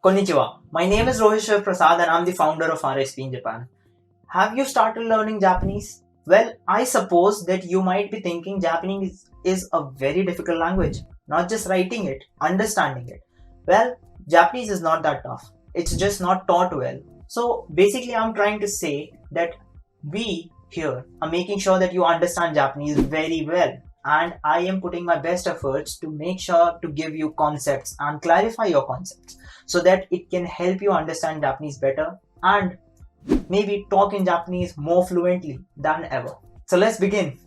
Konnichiwa. My name is Rohit Shiv Prasad and I'm the founder of RSP in Japan. Have you started learning Japanese? Well, I suppose that you might be thinking Japanese is a very difficult language. Not just writing it, understanding it. Well, Japanese is not that tough. It's just not taught well. So basically, I'm trying to say that we here are making sure that you understand Japanese very well. And I am putting my best efforts to make sure to give you concepts and clarify your concepts so that it can help you understand Japanese better and maybe talk in Japanese more fluently than ever. So let's begin.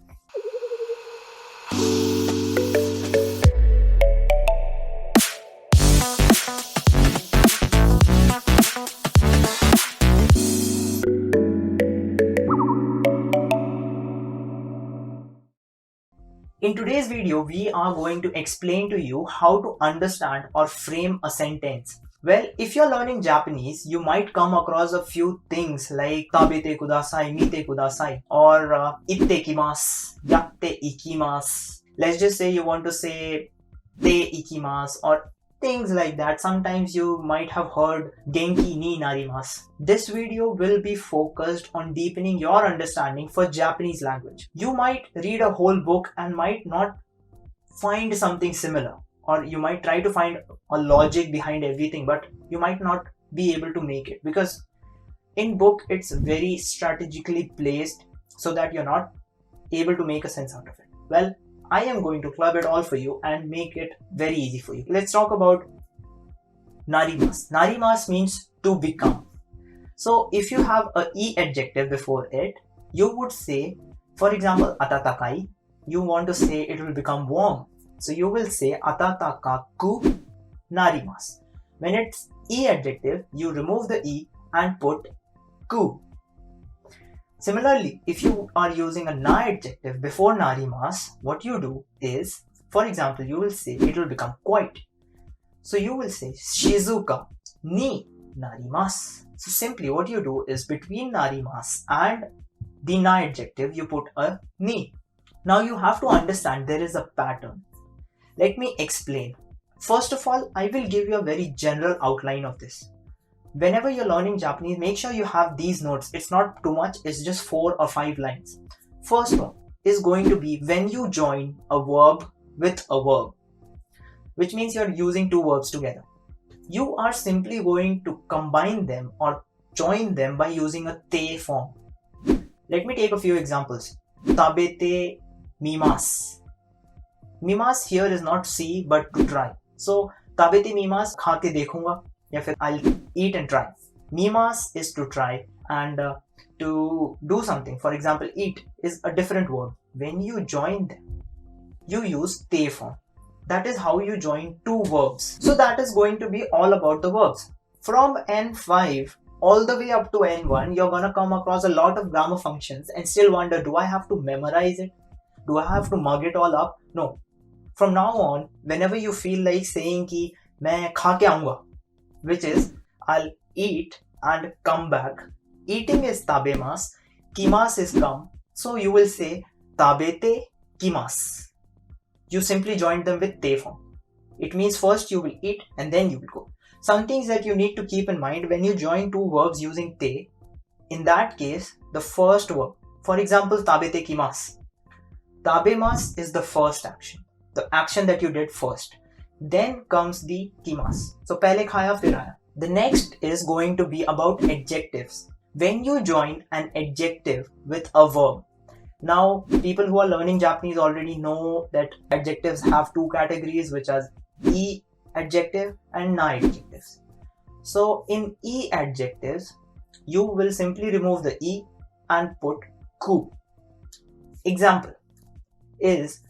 In today's video, we are going to explain to you how to understand or frame a sentence. Well, if you're learning Japanese, you might come across a few things like tabete kudasai, mite kudasai, or itte kimasu, yatte ikimasu. Let's just say you want to say te ikimasu or things like that. Sometimes you might have heard genki ni narimasu. This video will be focused on deepening your understanding for Japanese language. You might read a whole book and might not find something similar, or you might try to find a logic behind everything, but you might not be able to make it because in book it's very strategically placed so that you're not able to make a sense out of it. Well, I am going to club it all for you and make it very easy for you. Let's talk about narimasu. Narimasu means to become. So if you have a e adjective before it, you would say, for example, atatakai, you want to say it will become warm. So you will say atatakaku narimasu. When it's e adjective, you remove the e and put ku. Similarly, if you are using a na adjective before narimasu, what you do is, for example, you will say it will become quiet. So you will say shizuka ni narimasu. So simply what you do is between narimasu and the na adjective, you put a ni. Now you have to understand there is a pattern. Let me explain. First of all, I will give you a very general outline of this. Whenever you're learning Japanese, make sure you have these notes. It's not too much, it's just 4 or 5 lines. First one is going to be when you join a verb with a verb, which means you're using two verbs together. You are simply going to combine them or join them by using a te form. Let me take a few examples. Tabete mimasu. Mimasu here is not see but to try. So tabete mimasu, खा के देखूंगा या फिर I'll eat and try. Mimasu is to try and to do something. For example, eat is a different verb. When you join them, you use te form. That is how you join two verbs. So that is going to be all about the verbs. From N5 all the way up to N1, you're gonna come across a lot of grammar functions and still wonder, do I have to memorize it? Do I have to mug it all up? No. From now on, whenever you feel like saying ki मैं खा के आऊंगा, which is I'll eat and come back. Eating is tabemas, kimas is come. So you will say tabete kimas. You simply join them with te form. It means first you will eat and then you will go. Some things that you need to keep in mind when you join two verbs using te. In that case, the first verb, for example, tabete kimas. Tabemas is the first action, the action that you did first. Then comes the kimas. So pehle khaya fir aaya. The next is going to be about adjectives. When you join an adjective with a verb. Now, people who are learning Japanese already know that adjectives have two categories, which are e adjective and na adjectives. So in e adjectives, you will simply remove the e and put ku. Example is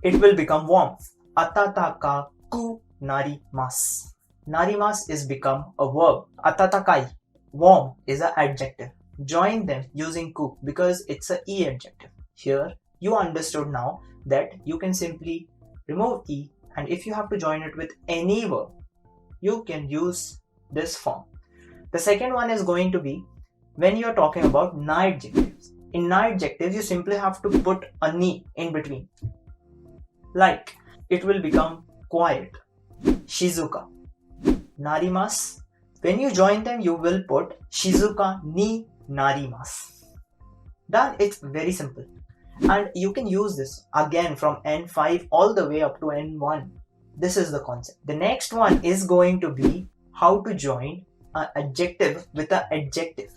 it will become warm. Atatakaku narimasu. Narimasu is become a verb. Atatakai, warm, is an adjective. Join them using ku because it's a e adjective. Here you understood now that you can simply remove e, and if you have to join it with any verb, you can use this form. The second one is going to be when you're talking about na adjectives. In na adjectives, you simply have to put a ni in between. Like, it will become quiet, shizuka. narimasu. When you join them, you will put shizuka ni narimasu. Done. It's very simple. And you can use this again from N5 all the way up to N1. This is the concept. The next one is going to be how to join an adjective with an adjective.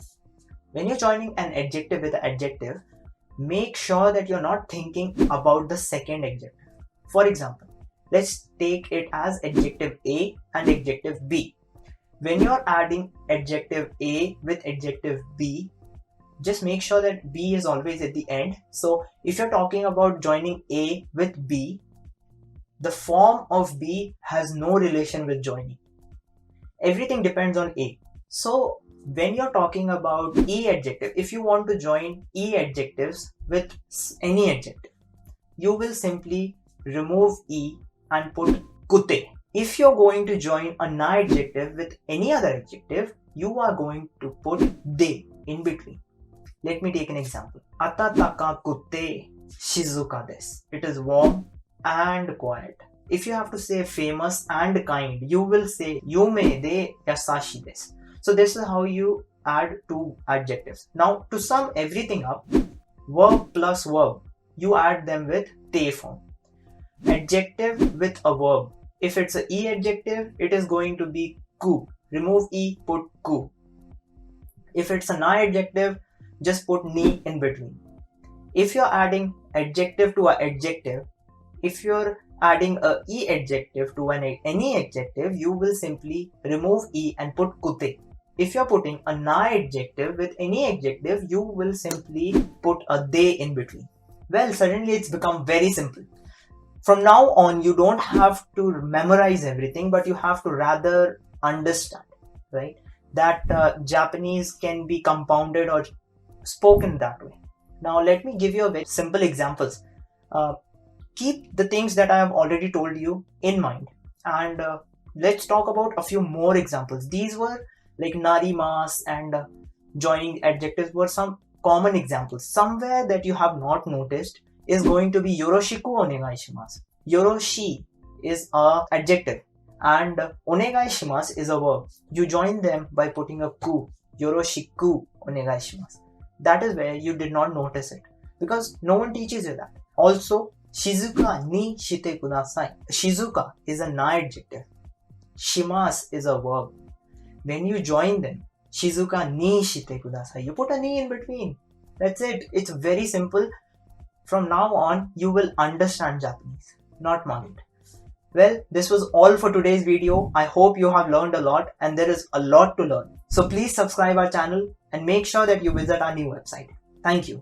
When you're joining an adjective with an adjective, make sure that you're not thinking about the second adjective. For example, let's take it as adjective A and adjective B. When you're adding adjective A with adjective B, just make sure that B is always at the end. So if you're talking about joining A with B, the form of B has no relation with joining. Everything depends on A. So when you're talking about E adjective, if you want to join E adjectives with any adjective, you will simply remove E and put kute. If you're going to join a na adjective with any other adjective, you are going to put de in between. Let me take an example. Atataka kute shizuka desu. It is warm and quiet. If you have to say famous and kind, you will say yume de yasashi desu. So this is how you add two adjectives. Now to sum everything up, verb plus verb, you add them with te form. Adjective with a verb. If it's a E adjective, it is going to be ku. Remove E, put ku. If it's a na adjective, just put ni in between. If you're adding adjective to an adjective, if you're adding a E adjective to any adjective, you will simply remove E and put kute. If you're putting a na adjective with any adjective, you will simply put a de in between. Well, suddenly it's become very simple. From now on, you don't have to memorize everything, but you have to rather understand, right? That Japanese can be compounded or spoken that way. Now let me give you a very simple examples. Keep the things that I have already told you in mind, and let's talk about a few more examples. These were like narimas and joining adjectives were some common examples. Somewhere that you have not noticed is going to be yoroshiku onegaishimasu. Yoroshi is a adjective and onegaishimasu is a verb. You join them by putting a ku. Yoroshiku onegaishimasu. That is where you did not notice it because no one teaches you that. Also, shizuka ni shite kudasai. Shizuka is a na adjective. Shimasu is a verb. When you join them, shizuka ni shite kudasai, you put a ni in between. That's it. It's very simple. From now on, you will understand Japanese, not mind. Well, this was all for today's video. I hope you have learned a lot and there is a lot to learn. So please subscribe our channel and make sure that you visit our new website. Thank you.